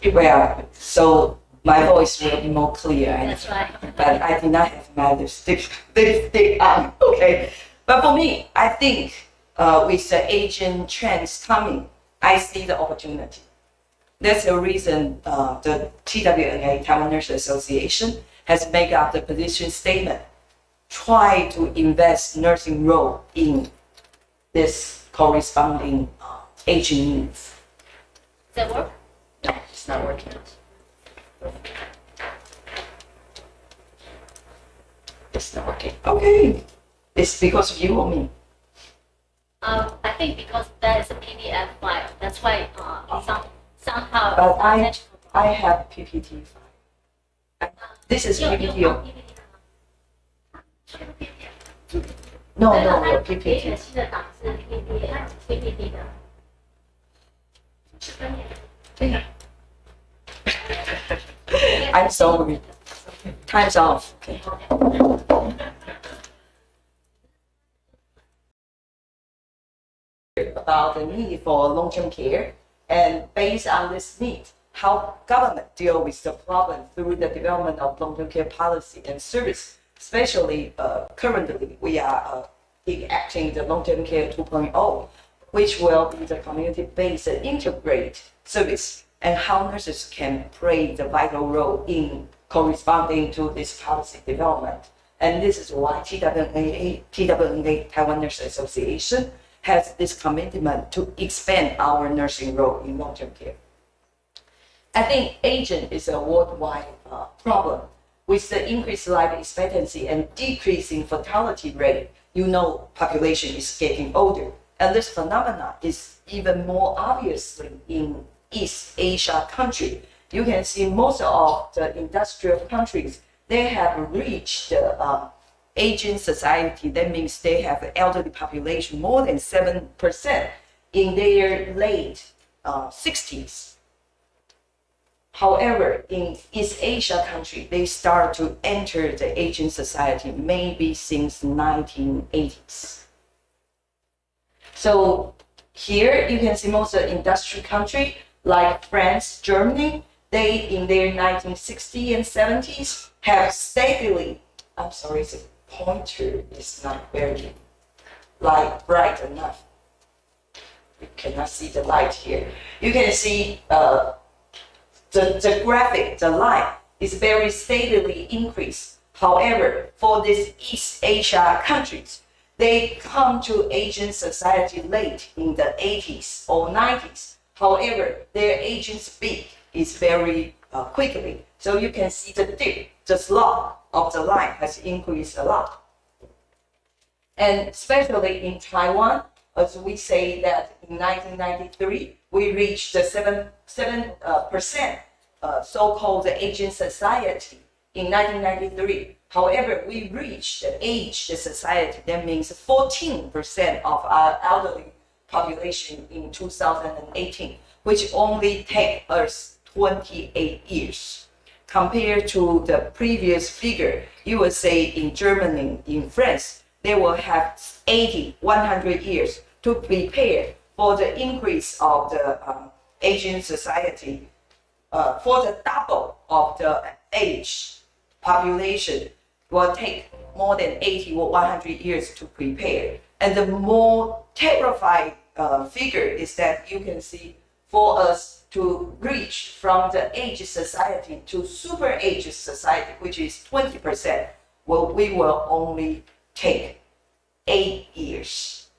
Well, so my voice will be more clear. That's right. But I did not have my lipstick on. Okay. But for me, I think with the Asian trends coming, I see the opportunity. That's the reason the TWNA, Taiwan Nurse Association, has made up the position statement, try to invest nursing role in this corresponding Asian needs. Does that work? No, it's not working. It's not working. Okay. It's because of you or me? I think because that is a PDF file. That's why somehow. But I have PPT file. This is PPT. No, your PPT. I'm sorry. Time's off. Okay. About the need for long-term care, and based on this need, how government deal with the problem through the development of long-term care policy and service. Especially currently, we are enacting the long-term care 2.0, which will be the community-based integrated service, and how nurses can play the vital role in corresponding to this policy development. And this is why TWNA Taiwan Nurse Association has this commitment to expand our nursing role in long-term care. I think aging is a worldwide problem. With the increased life expectancy and decreasing fertility rate, population is getting older. And this phenomenon is even more obviously in East Asia countries. You can see most of the industrial countries, they have reached the aging society. That means they have elderly population more than 7% in their late 60s. However, in East Asia country, they start to enter the aging society maybe since 1980s. So here you can see most of the industrial country like France, Germany, they in their 1960s and 70s have steadily, I'm sorry, the pointer is not very bright enough. You cannot see the light here. You can see the graphic, the line is very steadily increased. However, for these East Asia countries, they come to Asian society late in the 80s or 90s. However, their aging speed is very quickly. So you can see the dip, the slope of the line has increased a lot. And especially in Taiwan, as we say that in 1993, we reached the 7% so-called aging society in 1993. However, we reached the aged society. That means 14% of our elderly population in 2018, which only take us 28 years. Compared to the previous figure, you will say in Germany, in France, they will have 80, 100 years to prepare for the increase of the Asian society. For the double of the age population will take more than 80 or 100 years to prepare. And the more terrifying figure is that you can see for us to reach from the aged society to super aged society, which is 20%, we will only take 8 years.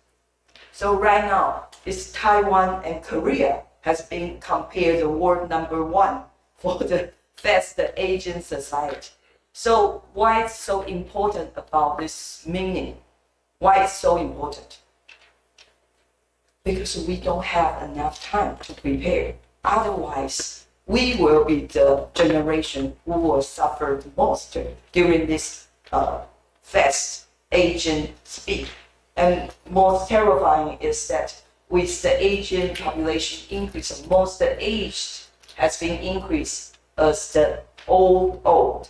So right now, it's Taiwan and Korea has been compared the world #1 for the fast aging society. So why it's so important about this meaning? Why it's so important? Because we don't have enough time to prepare. Otherwise, we will be the generation who will suffer the most during this fast aging speed. And most terrifying is that with the aging population increase, most the aged has been increased as the old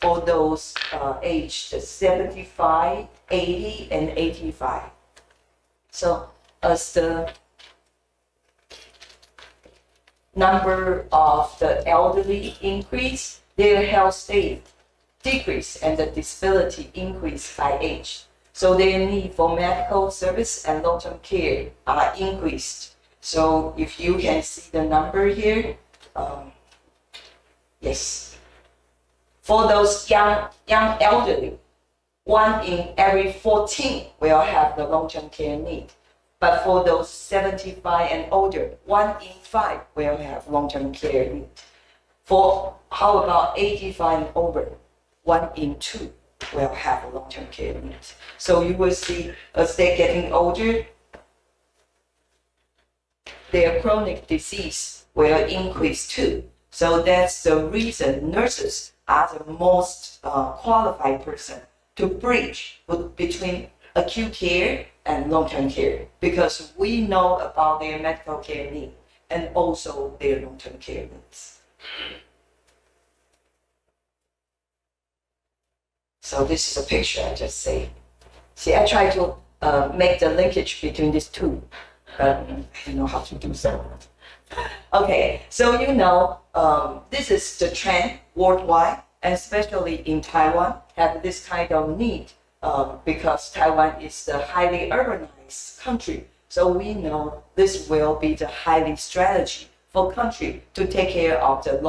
for those aged 75, 80, and 85. So as the number of the elderly increase, their health state decrease, and the disability increase by age. So their need for medical service and long-term care are increased. So if you can see the number here, yes. For those young elderly, 1 in every 14 will have the long-term care need. But for those 75 and older, 1 in 5 will have long-term care need. For how about 85 and over, 1 in 2 will have a long-term care need. So you will see as they're getting older, their chronic disease will increase too. So that's the reason nurses are the most qualified person to bridge between acute care and long-term care, because we know about their medical care need and also their long-term care needs. So this is a picture I just say. See, I try to make the linkage between these two, but I don't know how to do so. Okay, so you know, this is the trend worldwide, and especially in Taiwan, have this kind of need because Taiwan is the highly urbanized country. So we know this will be the highly strategy for country to take care of the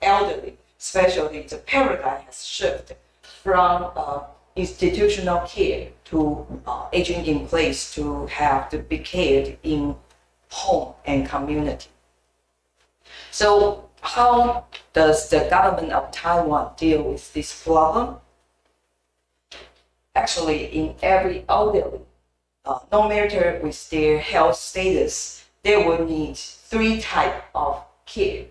elderly, especially the paradigm has shifted from institutional care to aging in place to have to be cared in home and community. So how does the government of Taiwan deal with this problem? Actually, in every elderly, no matter with their health status, they will need 3 types of care.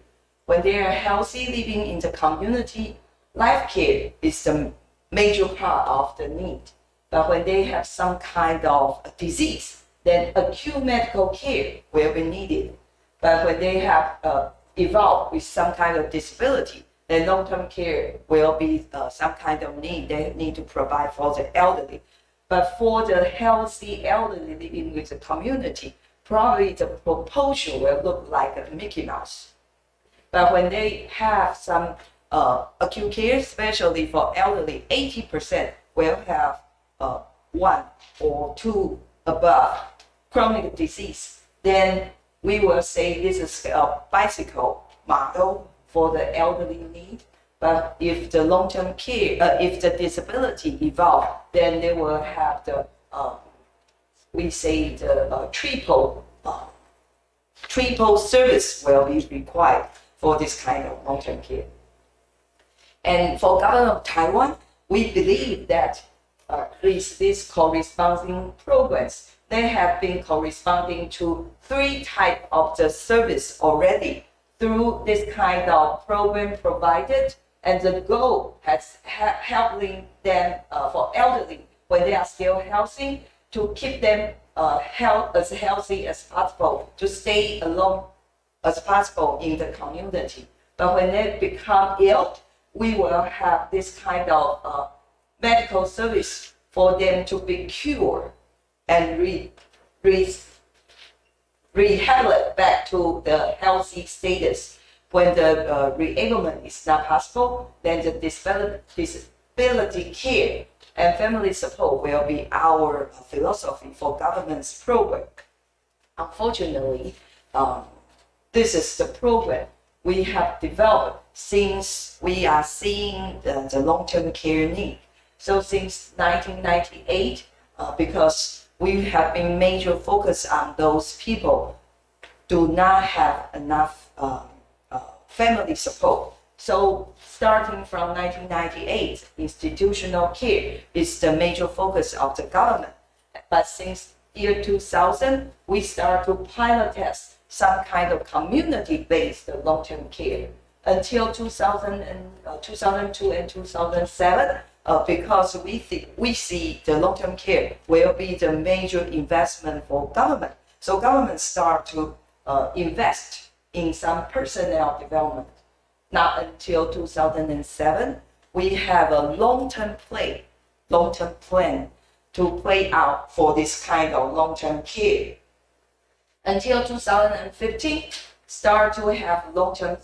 When they are healthy, living in the community, life care is the major part of the need. But when they have some kind of disease, then acute medical care will be needed. But when they have evolved with some kind of disability, then long-term care will be some kind of need they need to provide for the elderly. But for the healthy elderly living with the community, probably the proportion will look like a Mickey Mouse. But when they have some acute care, especially for elderly, 80% will have 1 or 2 above chronic disease. Then we will say this is a bicycle model for the elderly need. But if the long-term care, if the disability evolve, then they will have the, we say the triple service will be required for this kind of long-term care. And for government of Taiwan, we believe that with these corresponding programs, they have been corresponding to 3 types of the service already through this kind of program provided, and the goal has helping them for elderly when they are still healthy to keep them as healthy as possible, to stay along as possible in the community. But when they become ill, we will have this kind of medical service for them to be cured and rehabilitate back to the healthy status. When the reablement is not possible, then the disability care and family support will be our philosophy for government's program. Unfortunately, this is the program we have developed since we are seeing the long-term care need. So since 1998, because we have been major focus on those people do not have enough family support. So starting from 1998, institutional care is the major focus of the government. But since year 2000, we start to pilot test some kind of community-based long-term care until 2002 and 2007. Because we see the long-term care will be the major investment for government. So government start to invest in some personnel development. Not until 2007, we have a long-term plan to play out for this kind of long-term care. Until 2015, start to have long-term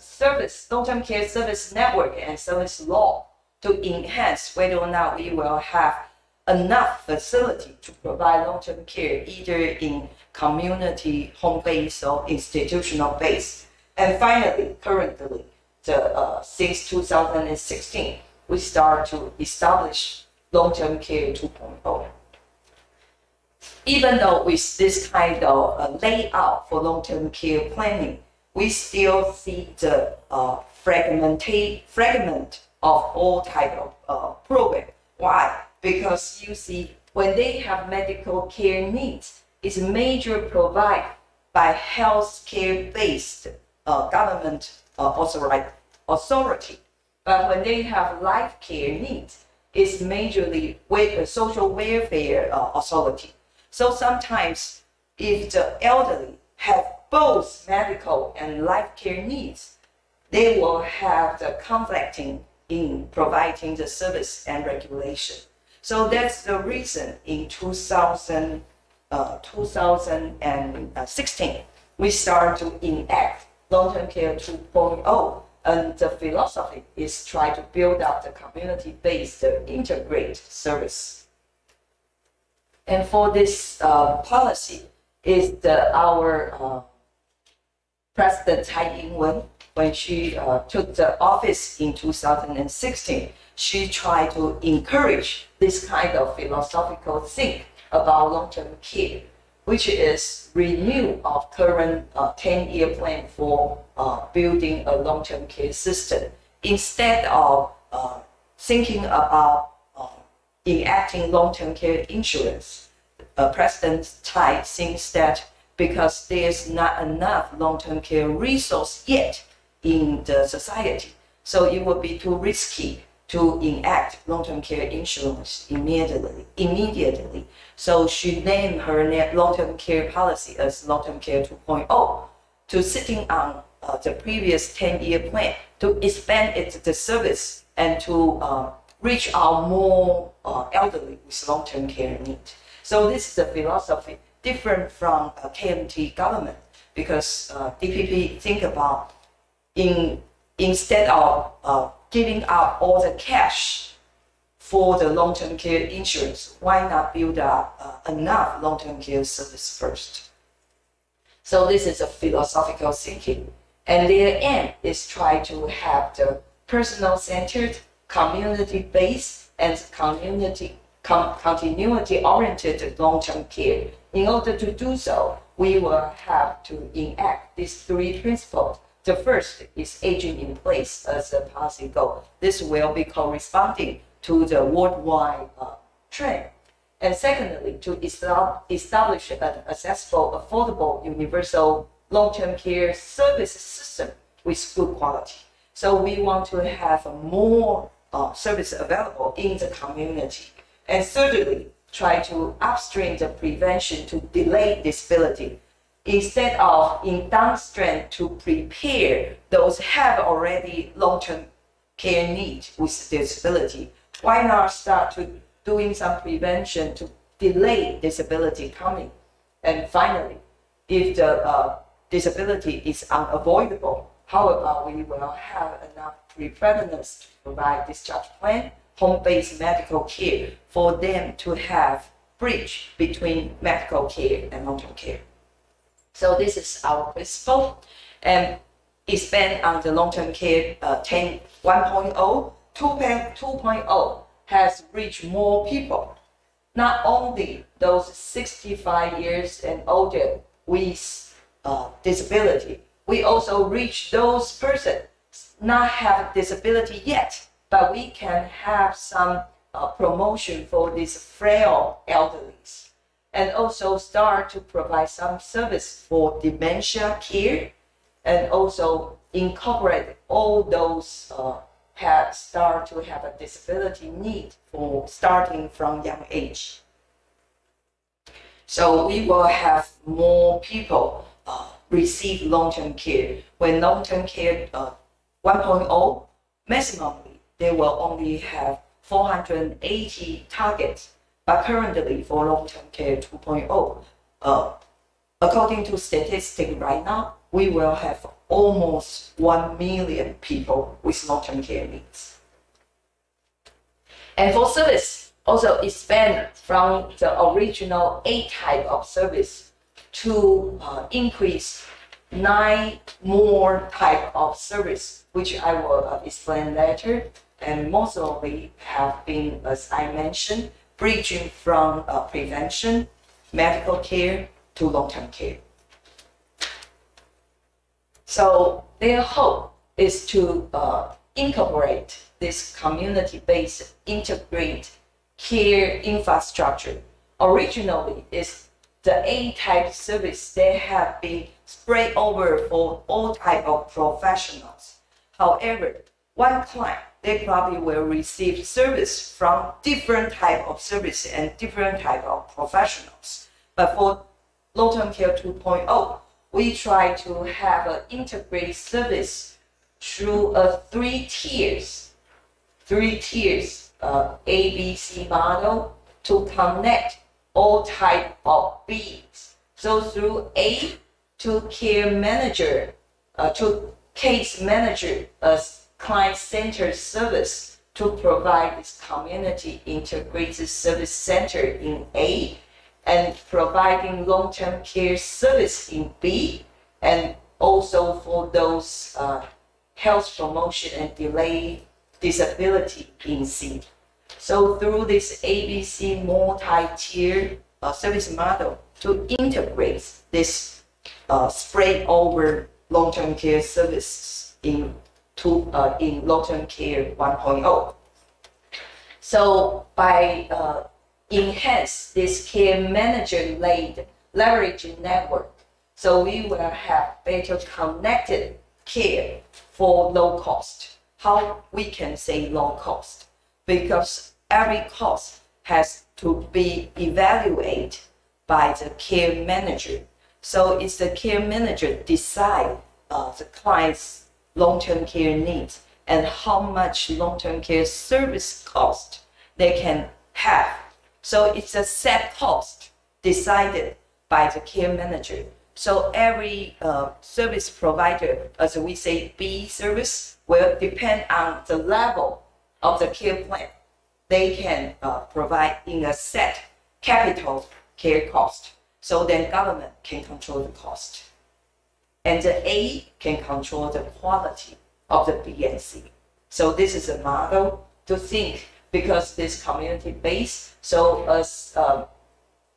care service network and service law to enhance whether or not we will have enough facility to provide long-term care either in community home-based or institutional based. And finally, currently, since 2016, we start to establish long-term care 2.0. Even though with this kind of layout for long-term care planning, we still see the fragment of all type of program. Why? Because you see, when they have medical care needs, it's major provided by healthcare based government authority. But when they have life care needs, it's majorly with social welfare authority. So sometimes, if the elderly have both medical and life care needs, they will have the conflicting in providing the service and regulation. So that's the reason in 2016, we start to enact long-term care 2.0. And the philosophy is try to build up the community-based integrated service. And for this policy is our President Tsai Ing-wen, when she took the office in 2016, she tried to encourage this kind of philosophical think about long-term care, which is renew of current 10-year plan for building a long-term care system. Instead of thinking about enacting long-term care insurance, President Tsai thinks that because there's not enough long-term care resource yet in the society, so it would be too risky to enact long-term care insurance immediately. So she named her long-term care policy as long-term care 2.0 to sitting on the previous 10-year plan to expand the service and to reach out more elderly with long-term care needs. So this is a philosophy different from KMT government, because DPP think about instead of giving out all the cash for the long-term care insurance, why not build up enough long-term care service first? So this is a philosophical thinking, and their aim is try to have the personal-centered, community-based, and continuity-oriented long-term care. In order to do so, we will have to enact these three principles. The first is aging in place as a policy goal. This will be corresponding to the worldwide trend. And secondly, to establish an accessible, affordable, universal long-term care service system with good quality. So we want to have more service available in the community. And thirdly, try to upstream the prevention to delay disability, instead of in downstream to prepare those have already long-term care needs with disability. Why not start to doing some prevention to delay disability coming? And finally, if the disability is unavoidable, how about we will have enough preparedness to provide discharge plan, home-based medical care for them to have bridge between medical care and long-term care. So this is our principle, and expand on the long-term care 1.0, 2.0 has reached more people. Not only those 65 years and older with disability, we also reach those persons not have disability yet, but we can have some promotion for these frail elderlies, and also start to provide some service for dementia care, and also incorporate all those start to have a disability need for starting from young age. So we will have more people receive long-term care. When long-term care 1.0, maximally, they will only have 480 targets. But currently, for long-term care 2.0, according to statistics right now, we will have almost 1 million people with long-term care needs. And for service, also expand from the original 8 type of service to increase 9 more type of service, which I will explain later. And mostly have been, as I mentioned, bridging from prevention, medical care to long-term care. So their hope is to incorporate this community-based integrated care infrastructure. Originally, it's the A-type service that have been spread over for all type of professionals. However, one client, they probably will receive service from different type of service and different type of professionals. But for long-term care 2.0, we try to have an integrated service through a 3 tiers ABC model to connect all type of beings. So through A to care manager, to case manager as client-centered service to provide this community integrated service center in A, and providing long-term care service in B, and also for those health promotion and delay disability in C. So through this ABC multi-tier service model to integrate this spread over long-term care services in long-term care 1.0. So by enhance this care manager-led leveraging network, so we will have better connected care for low cost. How we can say low cost? Because every cost has to be evaluated by the care manager. So it's the care manager decide the client's long-term care needs and how much long-term care service cost they can have. So it's a set cost decided by the care manager. So every service provider, as we say B service, will depend on the level of the care plan. They can provide in a set capital care cost. So then government can control the cost. And the A can control the quality of the B and C. So this is a model to think, because this community based, so as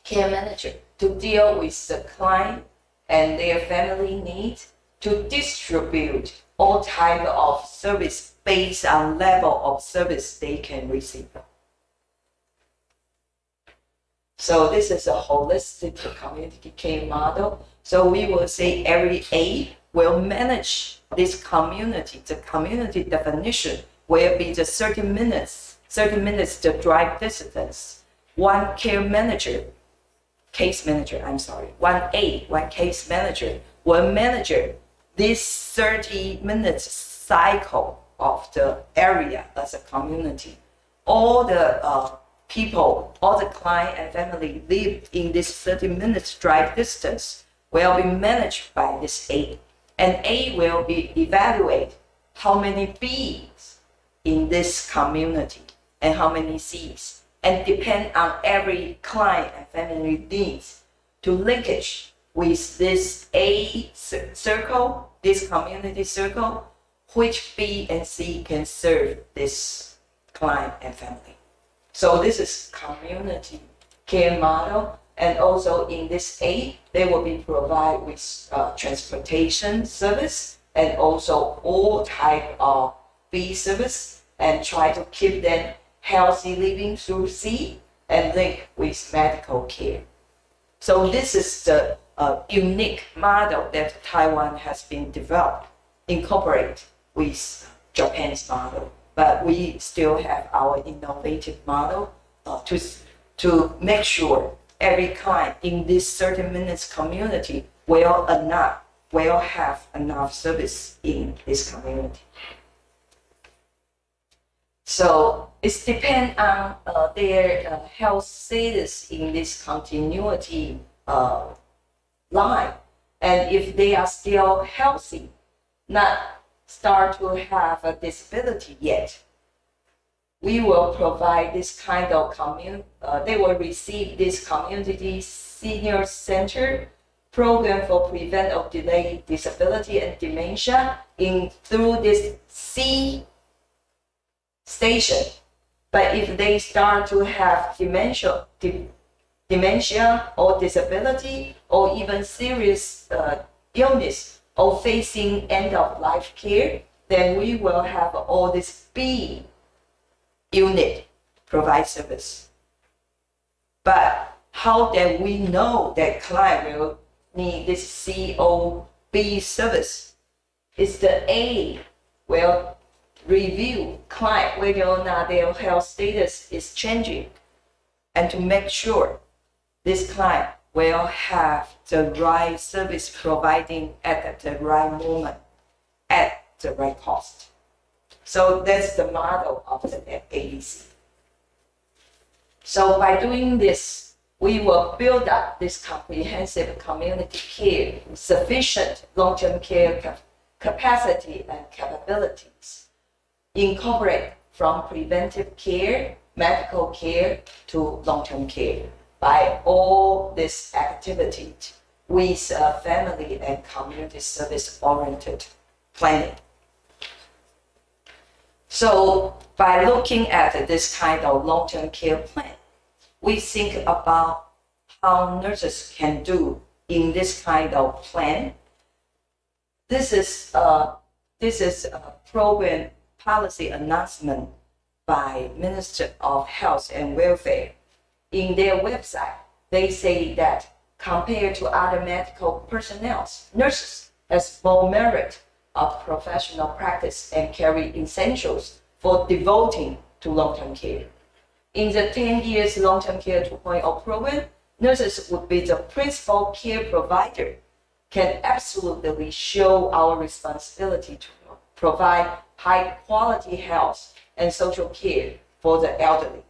care manager to deal with the client and their family needs, to distribute all type of service based on level of service they can receive. So this is a holistic community care model. So we will say every A will manage this community. The community definition will be the 30 minutes the drive distance. One case manager, one case manager will manage this 30 minutes cycle of the area as a community. All the people, all the client and family live in this 30 minutes drive distance will be managed by this A. And A will be evaluate how many B's in this community and how many C's, and depend on every client and family needs to linkage with this A circle, this community circle, which B and C can serve this client and family. So this is community care model. And also in this A, they will be provided with transportation service and also all type of B service, and try to keep them healthy living through C and link with medical care. So this is the unique model that Taiwan has been developed, incorporate with Japan's model. But we still have our innovative model to make sure every client in this 30 minutes community will have enough service in this community. So it depends on their health status in this continuity line. And if they are still healthy, not start to have a disability yet, we will provide this kind of they will receive this community senior center program for prevent of delayed disability and dementia through this C station. But if they start to have dementia or disability or even serious illness or facing end of life care, then we will have all this B unit provide service. But how then we know that client will need this COB service? Is the A will review client whether or not their health status is changing, and to make sure this client will have the right service providing at the right moment, at the right cost. So that's the model of the ADC. So by doing this, we will build up this comprehensive community care, sufficient long-term care capacity and capabilities, incorporate from preventive care, medical care to long-term care by all this activity with family and community service-oriented planning. So by looking at this kind of long-term care plan, we think about how nurses can do in this kind of plan. This is a program policy announcement by Minister of Health and Welfare. In their website, they say that compared to other medical personnel, nurses has more merit of professional practice and carry essentials for devoting to long-term care. In the 10 years long-term care 2.0 program, nurses would be the principal care provider, can absolutely show our responsibility to provide high-quality health and social care for the elderly,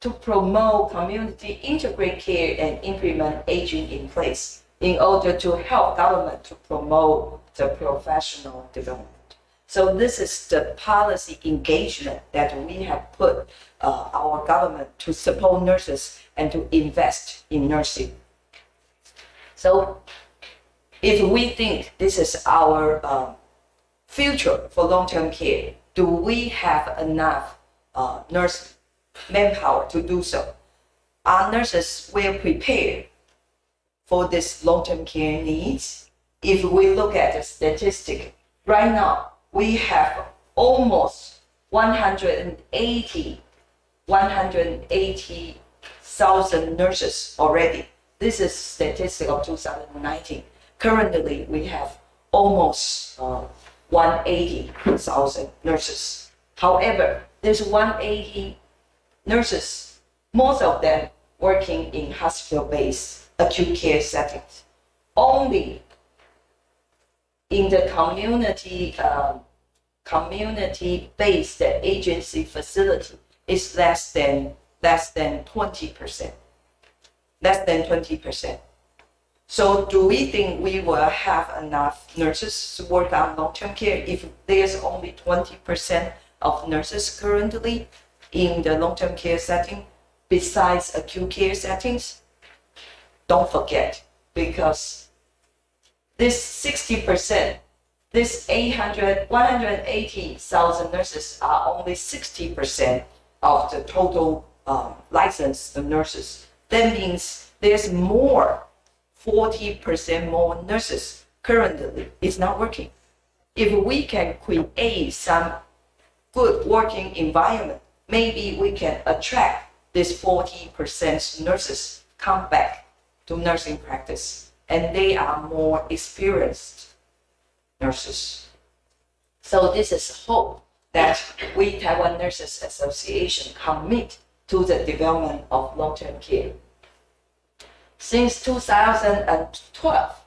to promote community integrated care and implement aging in place in order to help government to promote the professional development. So this is the policy engagement that we have put our government to support nurses and to invest in nursing. So if we think this is our future for long-term care, do we have enough nurse manpower to do so? Are nurses well prepared for this long-term care needs? If we look at the statistic, right now we have almost 180,000 nurses already. This is statistic of 2019. Currently, we have almost 180,000 nurses. However, this 180 nurses, most of them working in hospital-based acute care settings. Only in the community-based agency facility is less than 20%. Less than 20%. So do we think we will have enough nurses to work on long-term care if there's only 20% of nurses currently in the long-term care setting besides acute care settings? Don't forget, because this 60%, this 180,000 nurses are only 60% of the total licensed nurses. That means there's more, 40% more nurses currently is not working. If we can create some good working environment, maybe we can attract this 40% nurses come back to nursing practice, and they are more experienced nurses. So this is hope that we Taiwan Nurses Association commit to the development of long-term care. Since 2012,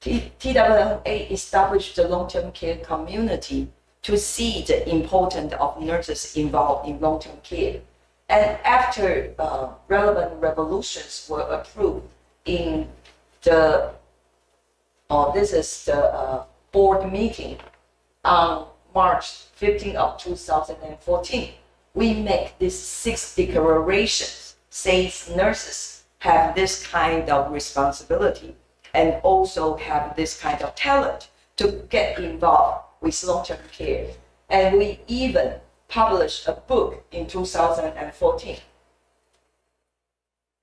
TWMA established the long-term care community to see the importance of nurses involved in long-term care. And after relevant resolutions were approved in the This is the board meeting on March 15 of 2014. We make these 6 declarations, says nurses have this kind of responsibility and also have this kind of talent to get involved with long-term care. And we even published a book in 2014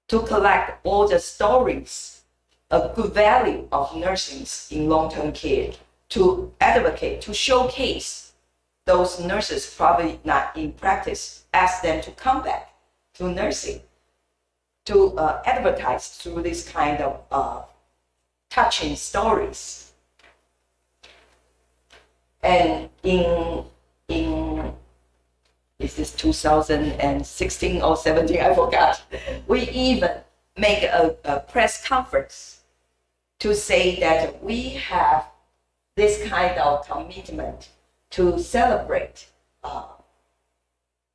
to collect all the stories, a good value of nursing in long-term care, to advocate, to showcase those nurses probably not in practice, ask them to come back to nursing, to advertise through this kind of touching stories. And in is this 2016 or 17, I forgot, we even make a press conference to say that we have this kind of commitment to celebrate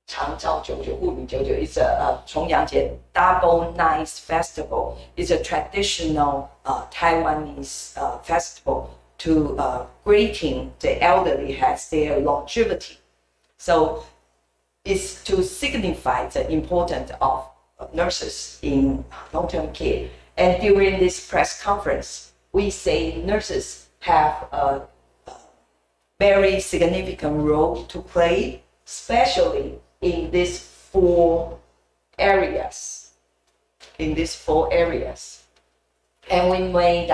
长照99妇女99 is a 重阳节 double nice festival. It's a traditional Taiwanese festival to greeting the elderly as their longevity. So it's to signify the importance of nurses in long-term care. And during this press conference, we say nurses have a very significant role to play, especially in these 4 areas. And we made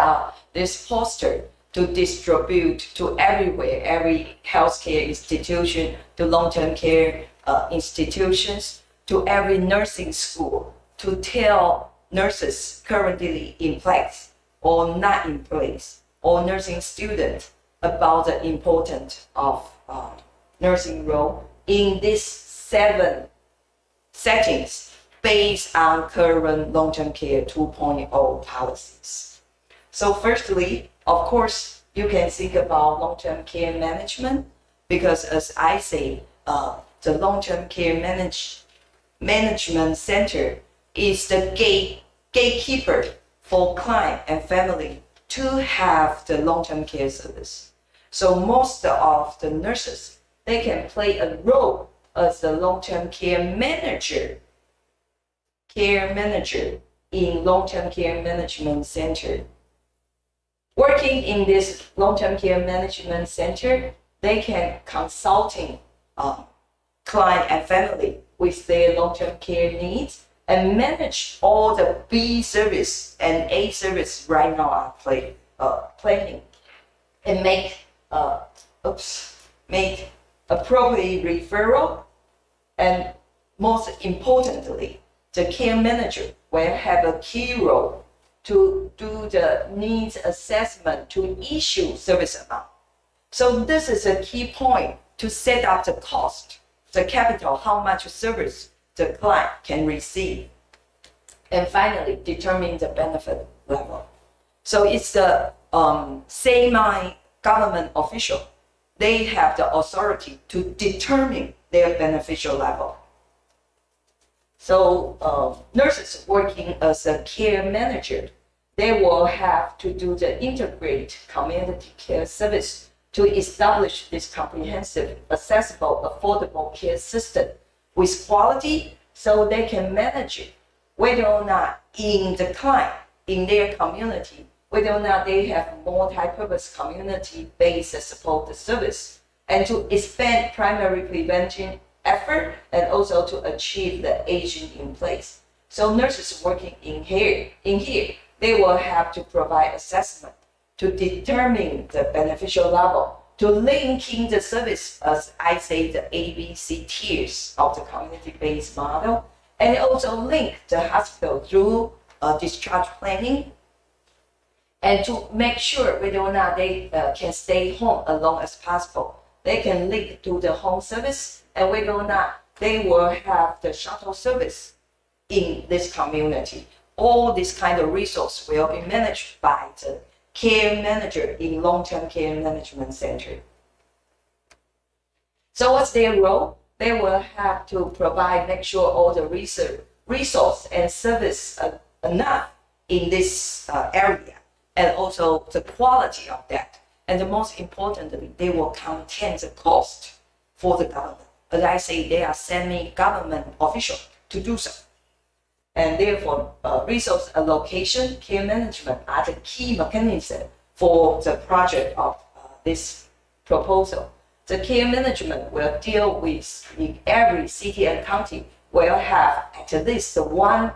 this poster to distribute to everywhere, every healthcare institution, to long-term care institutions, to every nursing school, to tell nurses currently in place or not in place, or nursing students about the importance of nursing role in these 7 settings based on current long-term care 2.0 policies. So firstly, of course, you can think about long-term care management, because as I say, the long-term care management center is the gatekeeper for client and family to have the long-term care service. So most of the nurses, they can play a role as the long-term care manager in long-term care management center. Working in this long-term care management center, they can consulting client and family with their long-term care needs and manage all the B service and A service right now are planning, and make appropriate referral. And most importantly, the care manager will have a key role to do the needs assessment to issue service amount. So this is a key point to set up the cost, the capital, how much service the client can receive. And finally, determine the benefit level. So it's the semi-government official. They have the authority to determine their beneficial level. So nurses working as a care manager, they will have to do the integrated community care service to establish this comprehensive, accessible, affordable care system with quality, so they can manage it, whether or not in the client, in their community, whether or not they have multi-purpose community-based support service, and to expand primary prevention effort and also to achieve the aging in place. So nurses working in here, they will have to provide assessment to determine the beneficial level, to linking the service, as I say, the ABC tiers of the community-based model, and also link the hospital through discharge planning, and to make sure whether or not they can stay home as long as possible. They can link to the home service, and whether or not they will have the shuttle service in this community. All this kind of resource will be managed by the care manager in long-term care management center. So what's their role? They will have to provide, make sure all the resource and service enough in this area and also the quality of that. And the most importantly, they will contain the cost for the government. As I say, they are semi-government official to do so. And therefore, resource allocation, care management are the key mechanism for the project of this proposal. The care management will deal with every city and county will have at least one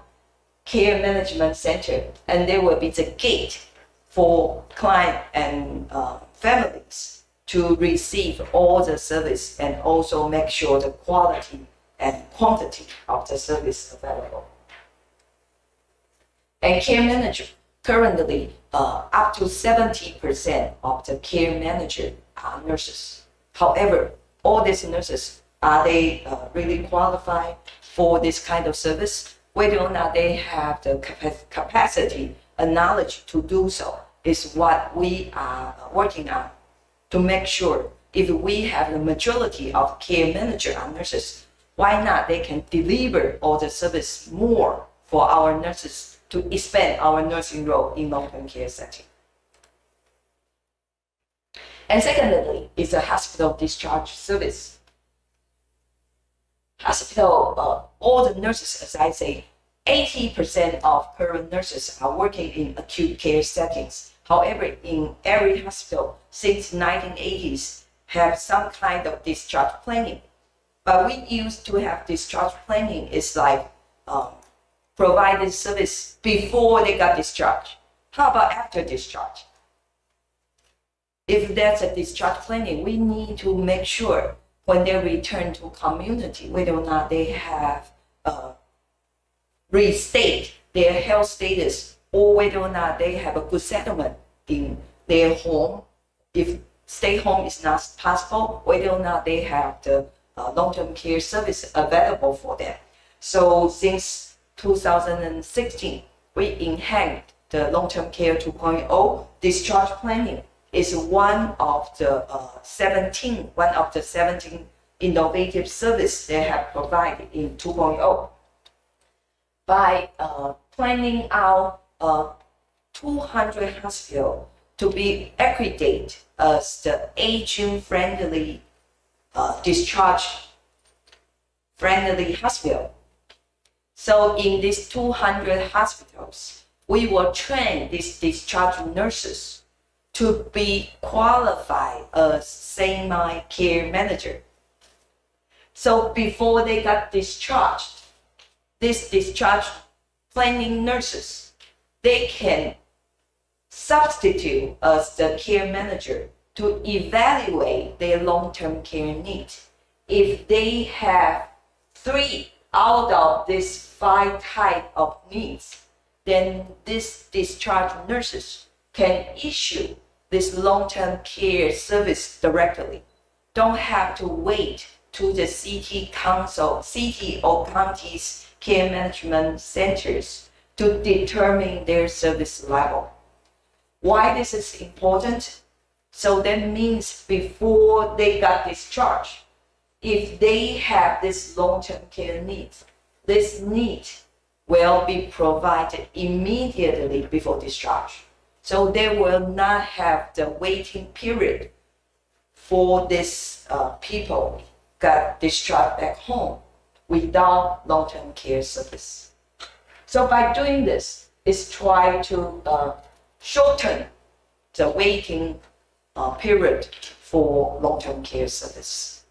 care management center, and there will be the gate for client and families to receive all the service and also make sure the quality and quantity of the service available. And care manager, currently up to 70% of the care manager are nurses. However, all these nurses, are they really qualified for this kind of service? Whether or not they have the capacity and knowledge to do so is what we are working on to make sure if we have the majority of care manager are nurses, why not they can deliver all the service more for our nurses to expand our nursing role in long-term care setting. And secondly, is a hospital discharge service. Hospital, all the nurses, as I say, 80% of current nurses are working in acute care settings. However, in every hospital since 1980s have some kind of discharge planning. But we used to have discharge planning is like provided service before they got discharged. How about after discharge? If there's a discharge planning, we need to make sure when they return to community, whether or not they have restate their health status or whether or not they have a good settlement in their home. If stay home is not possible, whether or not they have the long-term care service available for them. So since 2016, we enhanced the long-term care 2.0 discharge planning is one of the 17 innovative services they have provided in 2.0. By planning out 200 hospitals to be accredited as the aging-friendly, discharge-friendly hospital. So in these 200 hospitals, we will train these discharge nurses to be qualified as semi-care manager. So before they got discharged, these discharge planning nurses, they can substitute as the care manager to evaluate their long-term care needs. If they have 3 out of these 5 types of needs, then these discharge nurses can issue this long-term care service directly. Don't have to wait to the city or county's care management centers to determine their service level. Why this is important? So that means before they got discharged, if they have this long-term care needs, this need will be provided immediately before discharge. So they will not have the waiting period for these people got discharged back home without long-term care service. So by doing this, is try to shorten the waiting period for long-term care service.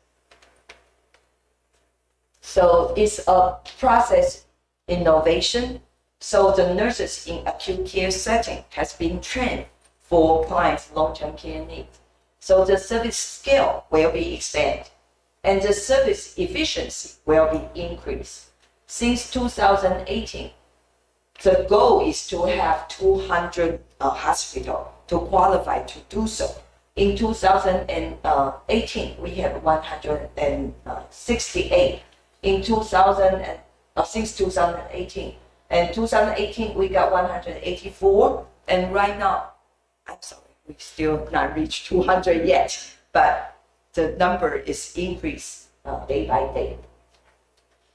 So it's a process innovation. So the nurses in acute care setting has been trained for clients' long-term care needs. So the service scale will be expanded and the service efficiency will be increased. Since 2018, the goal is to have 200 hospitals to qualify to do so. In 2018, we have 168. Since 2018. And 2018, we got 184. And right now, I'm sorry, we still not reached 200 yet, but the number is increased day by day.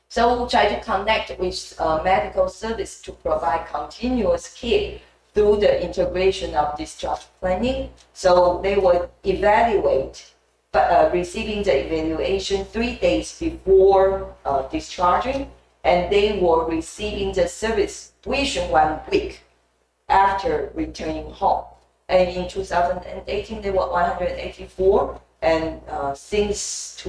So we'll try to connect with medical service to provide continuous care through the integration of discharge planning. So they would evaluate, receiving the evaluation 3 days before discharging, and they were receiving the service within 1 week after returning home. And in 2018, there were 184, and since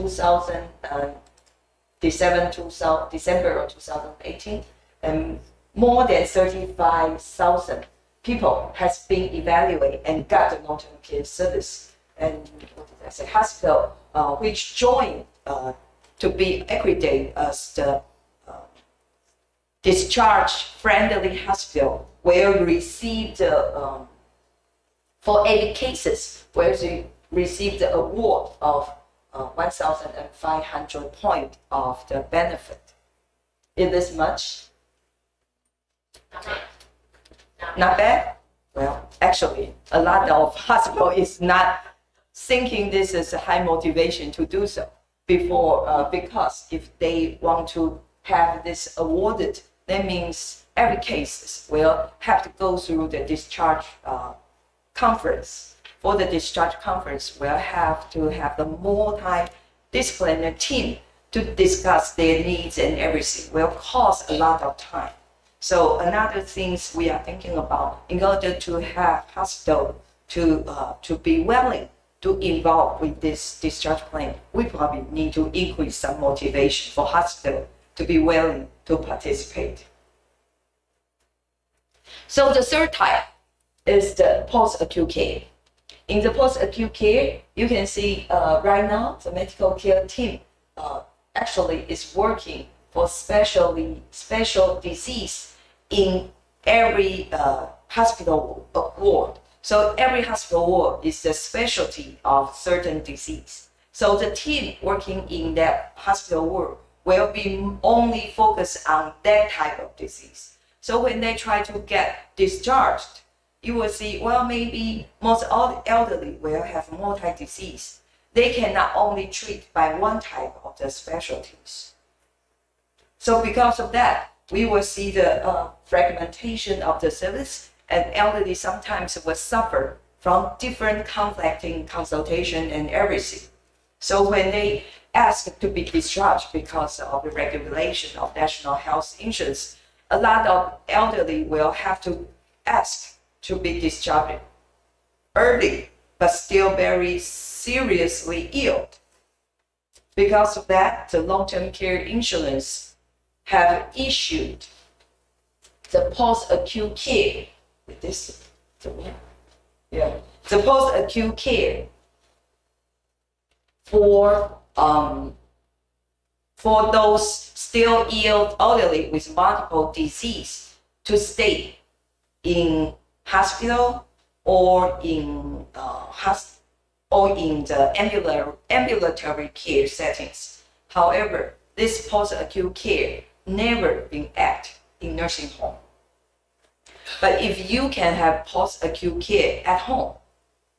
December of 2018, more than 35,000 people has been evaluated and got the long-term care service. And what did I say? Hospital, which joined to be accredited as the discharge-friendly hospital, will receive the for 80 cases, where they received the award of 1,500 points of the benefit. Is this much? Not bad? Well, actually, a lot of hospital is not thinking this is a high motivation to do so before, because if they want to have this awarded, that means every case will have to go through the discharge conference. For the discharge conference, we'll have to have the multidisciplinary team to discuss their needs and everything. Will cost a lot of time. So another things we are thinking about, in order to have hospital to be willing to involve with this discharge plan, we probably need to increase some motivation for hospital to be willing to participate. So the third type is the post-acute care. In the post-acute care, you can see right now the medical care team actually is working for special disease in every hospital ward. So every hospital ward is the specialty of certain disease. So the team working in that hospital ward will be only focused on that type of disease. So when they try to get discharged, you will see, well, maybe most all elderly will have multi-disease. They cannot only treat by one type of the specialties. So because of that, we will see the fragmentation of the service, and elderly sometimes will suffer from different conflicting consultation and everything. So when they ask to be discharged because of the regulation of national health insurance, a lot of elderly will have to ask to be discharged early, but still very seriously ill. Because of that, the long-term care insurance have issued the post-acute care. The post-acute care for those still ill elderly with multiple disease to stay in hospital or in the ambulatory care settings. However, this post-acute care never been added in nursing home. But if you can have post-acute care at home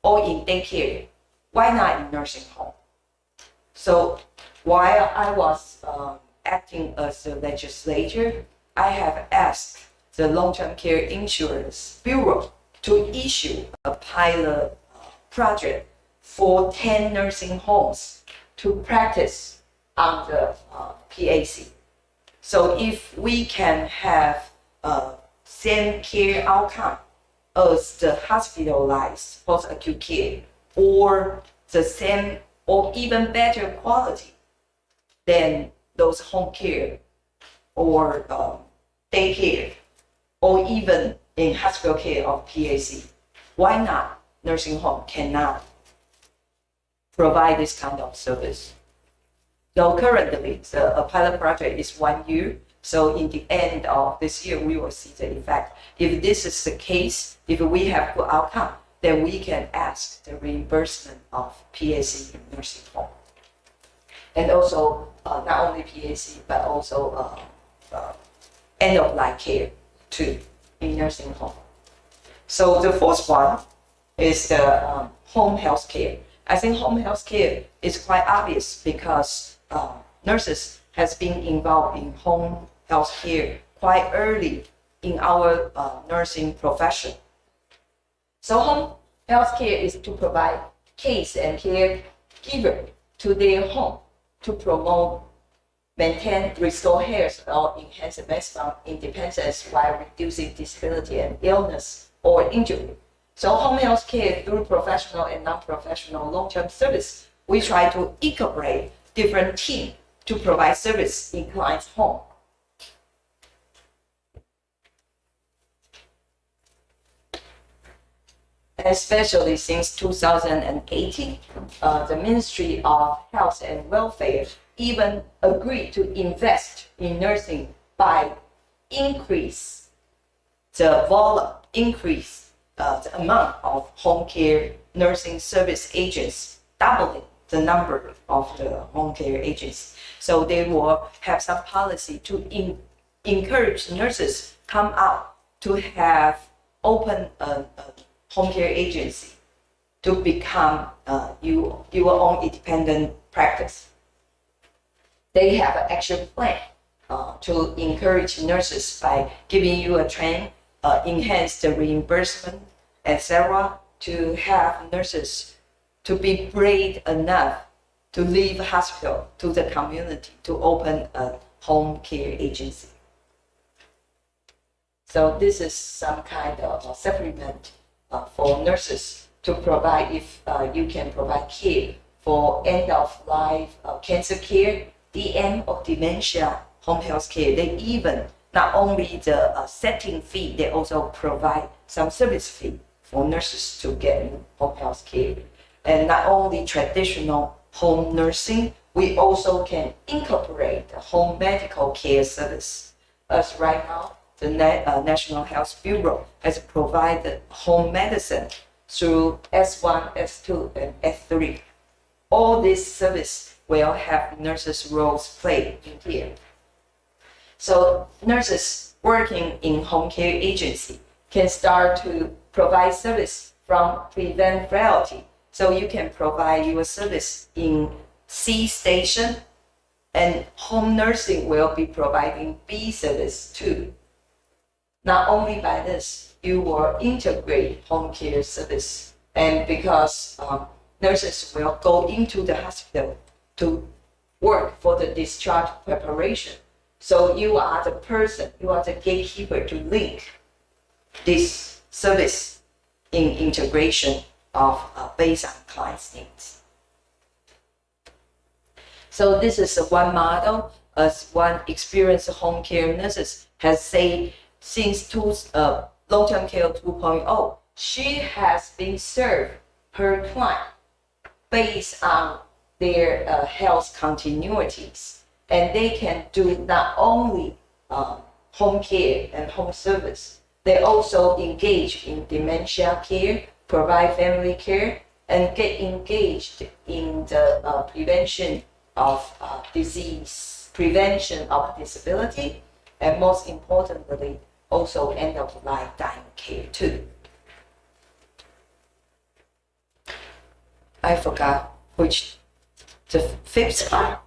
or in daycare, why not in nursing home? So while I was acting as a legislator, I have asked the Long-Term Care Insurance Bureau to issue a pilot project for 10 nursing homes to practice on the PAC. So if we can have same care outcome as the hospitalized post-acute care, or the same or even better quality than those home care or daycare, or even in hospital care of PAC, why not nursing home cannot provide this kind of service? So currently, the pilot project is 1 year. So in the end of this year, we will see the effect. If this is the case, if we have good outcome, then we can ask the reimbursement of PAC in nursing home. And also, not only PAC, but also end-of-life care too in nursing home. So the fourth one is the home health care. I think home health care is quite obvious because nurses has been involved in home health care quite early in our nursing profession. So home healthcare is to provide case and caregiver to their home to promote, maintain, restore health, or enhance maximum independence while reducing disability and illness or injury. So home health care through professional and non-professional long-term service, we try to incorporate different teams to provide service in client's home. Especially since 2018, the Ministry of Health and Welfare even agreed to invest in nursing by increase the volume, increase the amount of home care nursing service agents, doubling the number of the home care agents. So they will have some policy to encourage nurses come out to have open a home care agency to become your own independent practice. They have an action plan to encourage nurses by giving you a training, enhance the reimbursement, etc. to have nurses to be brave enough to leave hospital to the community to open a home care agency. So this is some kind of supplement for nurses to provide if you can provide care for end of life cancer care, DM or dementia home health care. They even not only the setting fee, they also provide some service fee for nurses to get home health care. And not only traditional home nursing, we also can incorporate the home medical care service. As right now, the National Health Bureau has provided home medicine through S1, S2, and S3. All this service will have nurses' roles played in here. So nurses working in home care agency can start to provide service from prevent frailty. So you can provide your service in C station, and home nursing will be providing B service too. Not only by this, you will integrate home care service, and because nurses will go into the hospital to work for the discharge preparation. So you are the person, you are the gatekeeper to link this service in integration of based on client's needs. So this is one model, as one experienced home care nurses has said since long-term care 2.0, she has been served her client based on their health continuities, and they can do not only home care and home service, they also engage in dementia care, provide family care, and get engaged in the prevention of disease, prevention of disability, and most importantly, also end-of-life dying care too. I forgot which, the fifth one?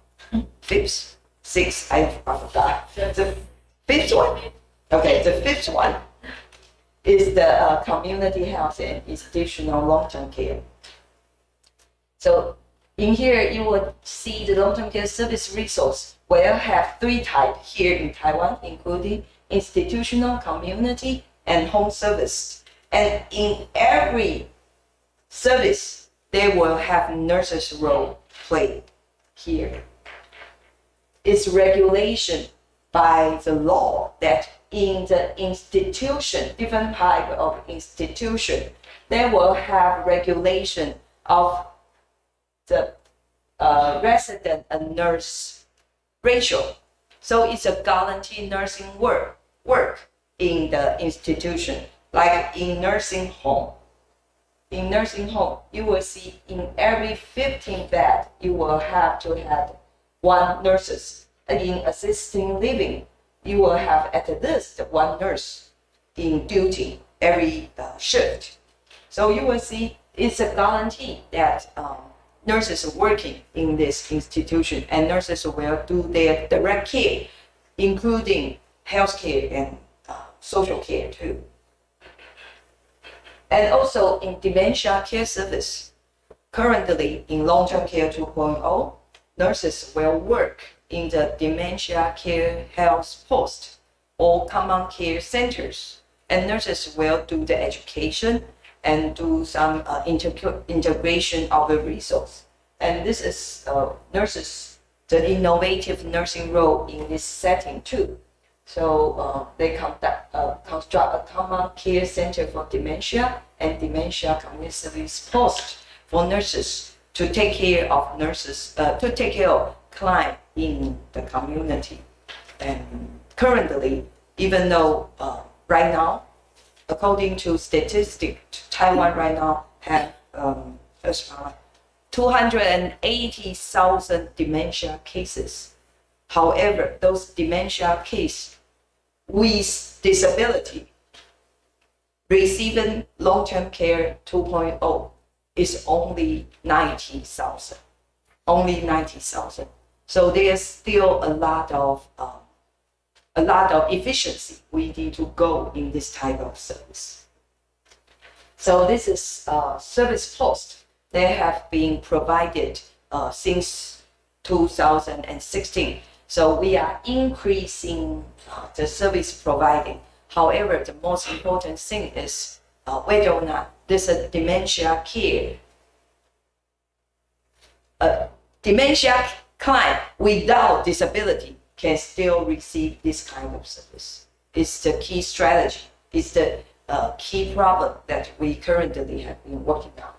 Fifth? Sixth, I forgot. The fifth one? Okay, the fifth one is the community health and institutional long-term care. So in here, you will see the long-term care service resource will have three types here in Taiwan, including institutional, community, and home service. And in every service, they will have nurses' role played here. It's regulation by the law that in the institution, different type of institution, they will have regulation of the resident and nurse ratio. So it's a guaranteed nursing work in the institution, like in nursing home. In nursing home, you will see in every 15 bed, you will have to have one nurses. And in assisting living, you will have at least one nurse in duty every shift. So you will see it's a guarantee that nurses are working in this institution, and nurses will do their direct care, including health care and social care too. And also in dementia care service, currently in long-term care 2.0, nurses will work in the dementia care health post or common care centers, and nurses will do the education and do some integration of the resource. And this is nurses, the innovative nursing role in this setting too. So they construct a common care center for dementia and dementia community service post for nurses to take care of clients in the community. And currently, even though right now, according to statistics, Taiwan right now have 280,000 dementia cases. However, those dementia cases with disability receiving long-term care 2.0 is only 90,000. Only 90,000. So there's still a lot of efficiency we need to go in this type of service. So this is service post. They have been provided since 2016. So we are increasing the service providing. However, the most important thing is whether or not this dementia care, dementia client without disability can still receive this kind of service. It's the key strategy. It's the key problem that we currently have been working on.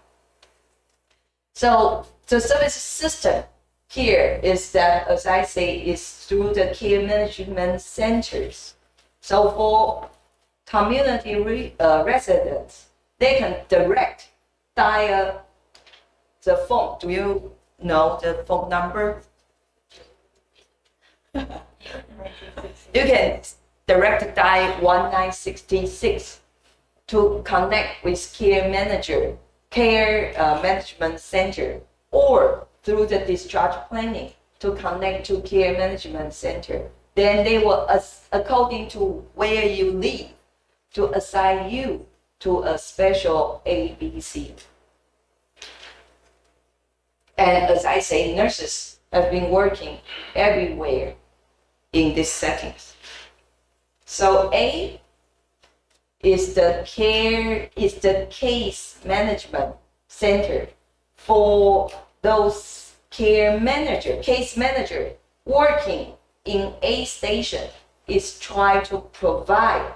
So the service system here is that, as I say, is through the care management centers. So for community residents, they can direct dial the phone. Do you know the phone number? You can direct dial 1966 to connect with care management center, or through the discharge planning to connect to care management center. Then they will, according to where you live, to assign you to a special ABC. And as I say, nurses have been working everywhere in these settings. So A is the case management center for those case manager working in A station is try to provide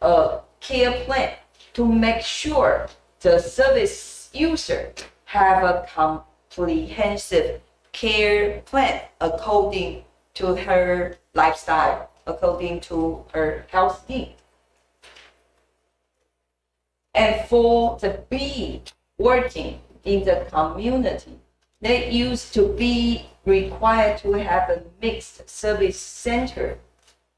a care plan to make sure the service user have a comprehensive care plan according to her lifestyle, according to her health need. And for the B working in the community, they used to be required to have a mixed service center.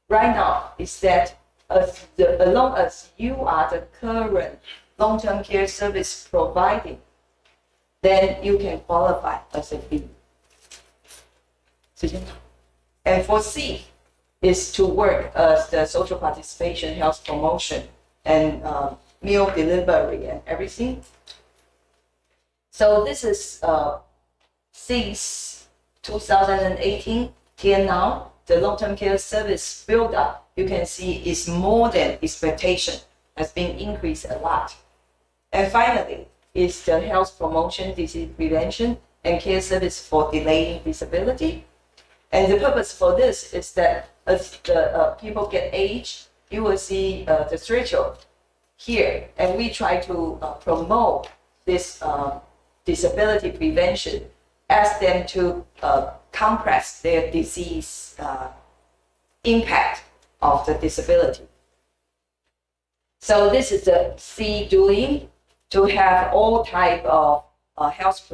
Right now, is that as long as you are the current long-term care service providing, then you can qualify as a B. And for C is to work as the social participation, health promotion, and meal delivery and everything. So this is since 2018 till now, the long-term care service build-up, you can see, is more than expectation, has been increased a lot. And finally, is the health promotion, disease prevention, and care service for delaying disability. And the purpose for this is that as the people get age, you will see the threshold here, and we try to promote this disability prevention, ask them to compress their disease impact of the disability. So this is the C doing, to have all type of health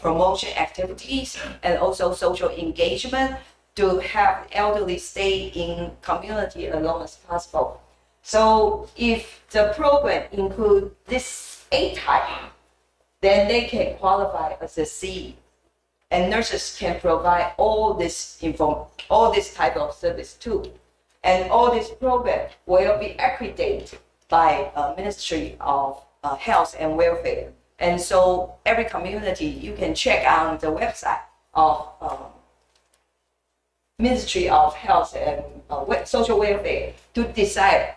promotion activities and also social engagement to have elderly stay in community as long as possible. So if the program includes this A type, then they can qualify as a C, and nurses can provide all this type of service too. And all this program will be accredited by Ministry of health and welfare. And so every community, you can check on the website of Ministry of Health and Social Welfare to decide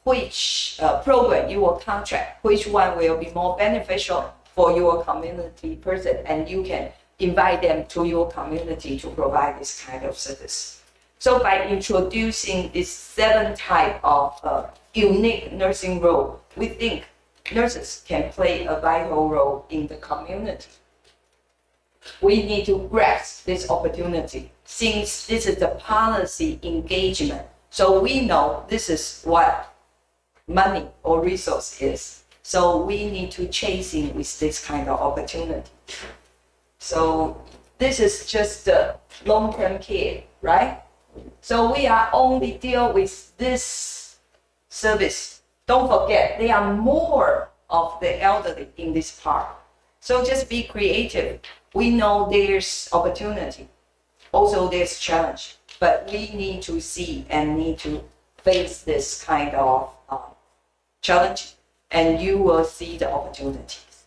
which program you will contract, which one will be more beneficial for your community person, and you can invite them to your community to provide this kind of service. So by introducing these 7 types of unique nursing role, we think nurses can play a vital role in the community. We need to grasp this opportunity since this is the policy engagement. So we know this is what money or resource is. So we need to chasing with this kind of opportunity. So this is just the long-term care, right? So we are only deal with this service. Don't forget, there are more of the elderly in this part. So just be creative. We know there's opportunity. Also there's challenge, but we need to see and need to face this kind of challenge, and you will see the opportunities.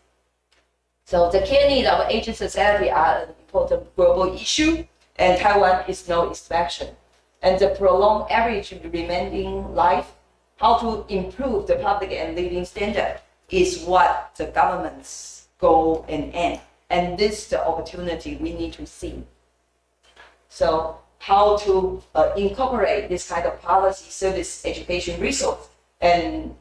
So the care needs of aging society are an important global issue, and Taiwan is no exception. And the prolonged average remaining life, how to improve the public and living standard is what the government's goal and aim. And this is the opportunity we need to see. So how to incorporate this kind of policy, service, education, resource, and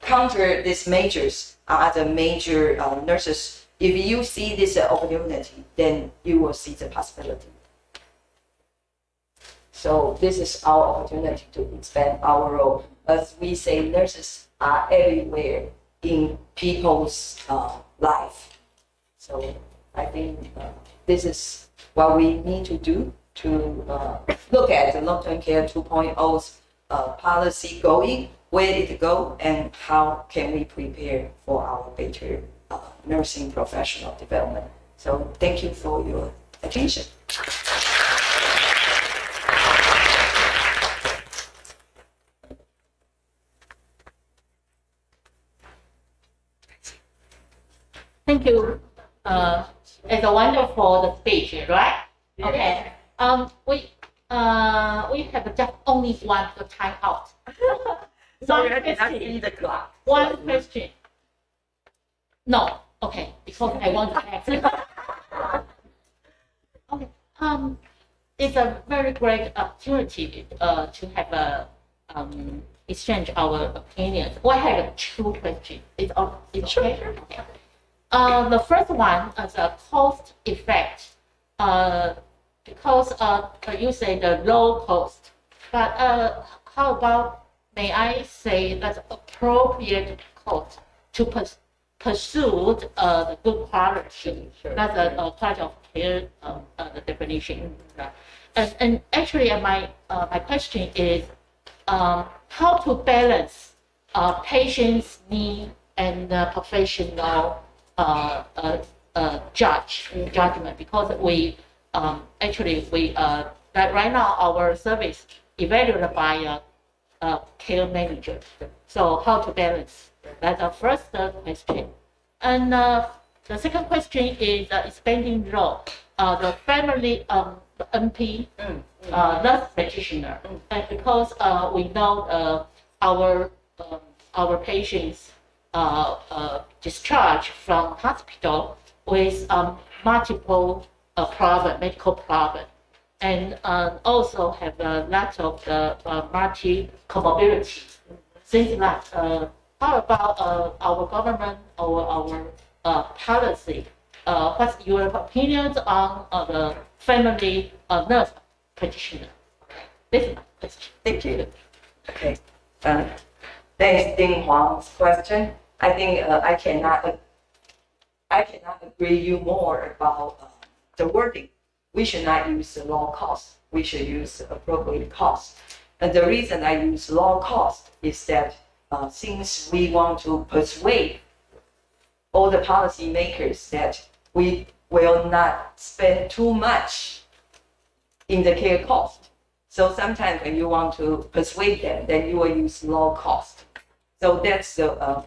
counter these measures are the major nurses. If you see this opportunity, then you will see the possibility. So this is our opportunity to expand our role. As we say, nurses are everywhere in people's life. So I think this is what we need to do to look at the long-term care 2.0's policy going, where it go, and how can we prepare for our better nursing professional development. So thank you for your attention. Thank you. It's a wonderful speech, right? Okay. We have just only one time out. Sorry, I did not see the clock. One question. No. Okay. Because I want to ask. Okay. It's a very great opportunity to have a exchange our opinions. I have 2 questions. It's okay. Sure. Okay. The first one is a cost effect, because you say the low cost, but how about, may I say, that's appropriate cost to pursue the good quality? Sure. That's a part of care the definition. And actually, my question is how to balance patient's need and professional judgment, because we actually like right now our service evaluated by a care manager. So how to balance? That's the first question. And the second question is expanding role. The family NP nurse practitioner, and because we know our patients discharged from hospital with multiple medical problem, and also have a lot of the multi-comorbidities. Things like, how about our government or our policy? What's your opinions on the family nurse practitioner? This is my question. Thank you. Okay. Thanks, Ding Huang's question. I think I cannot agree you more about the wording. We should not use the low cost. We should use the appropriate cost. And the reason I use low cost is that since we want to persuade all the policymakers that we will not spend too much in the care cost. So sometimes when you want to persuade them, then you will use low cost. So that's the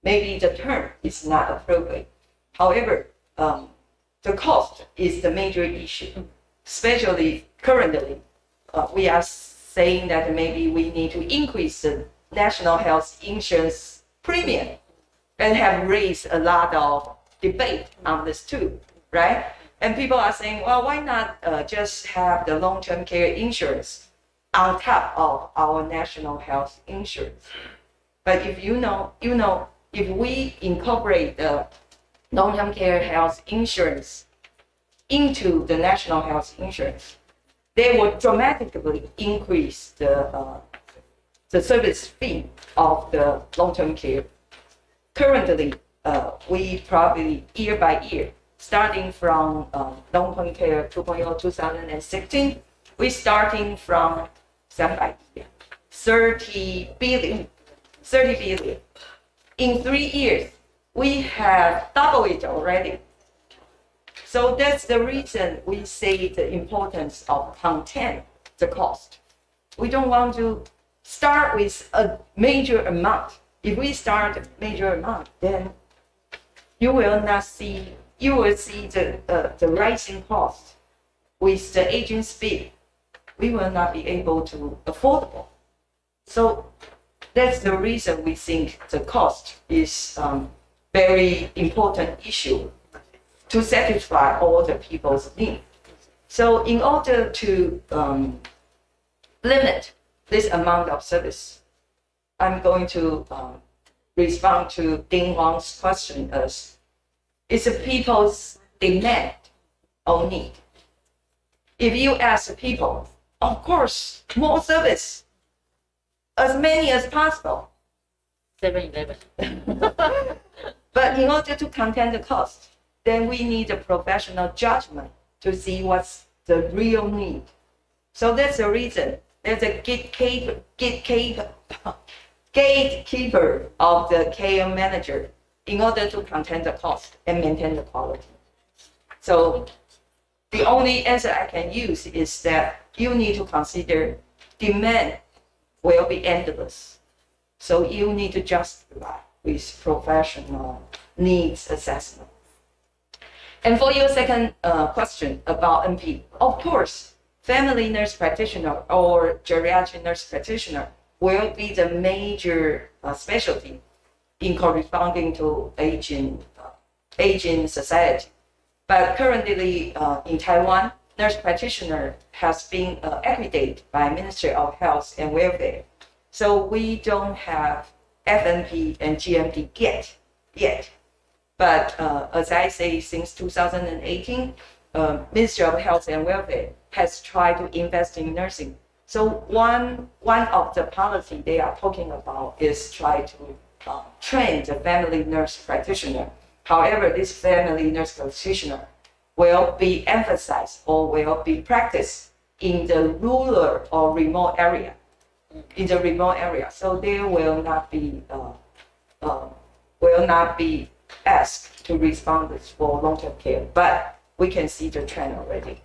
maybe the term is not appropriate. However, the cost is the major issue, especially currently. We are saying that maybe we need to increase the national health insurance premium and have raised a lot of debate on this too, right? And people are saying, well, why not just have the long-term care insurance on top of our national health insurance? But if you know, if we incorporate the long-term care health insurance into the national health insurance, they will dramatically increase the service fee of the long-term care. Currently, we probably year by year, starting from long-term care 2.0 2016, we starting from 30 billion. In 3 years, we have doubled it already. So that's the reason we say the importance of contain the cost. We don't want to start with a major amount. If we start a major amount, then you will see the rising cost with the aging speed. We will not be able to affordable. So that's the reason we think the cost is very important issue to satisfy all the people's needs. So in order to limit this amount of service, I'm going to respond to Ding Wang's question as, is it people's demand or need? If you ask people, of course, more service, as many as possible. 7-Eleven. But in order to contain the cost, then we need a professional judgment to see what's the real need. So that's the reason there's a gatekeeper of the care manager in order to contain the cost and maintain the quality. So the only answer I can use is that you need to consider demand will be endless. So you need to justify with professional needs assessment. And for your second question about NP, of course, family nurse practitioner or geriatric nurse practitioner will be the major specialty in corresponding to aging society. But currently in Taiwan, nurse practitioner has been accredited by Ministry of Health and Welfare. So we don't have FNP and GMP yet. But as I say, since 2018, Ministry of Health and Welfare has tried to invest in nursing. So one of the policy they are talking about is try to train the family nurse practitioner. However, this family nurse practitioner will be emphasized or will be practiced in the rural or remote area. So they will not be asked to respond for long-term care, but we can see the trend already.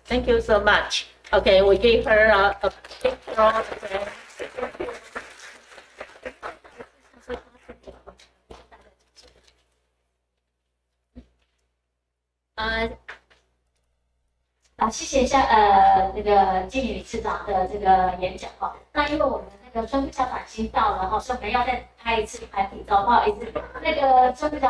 Thank you so much. Okay, we give her a big round of applause. 谢谢那个经理理事长的这个演讲哈。那因为我们那个春布校长已经到了哈，所以我们要再拍一次团体照，不好意思，那个春布校。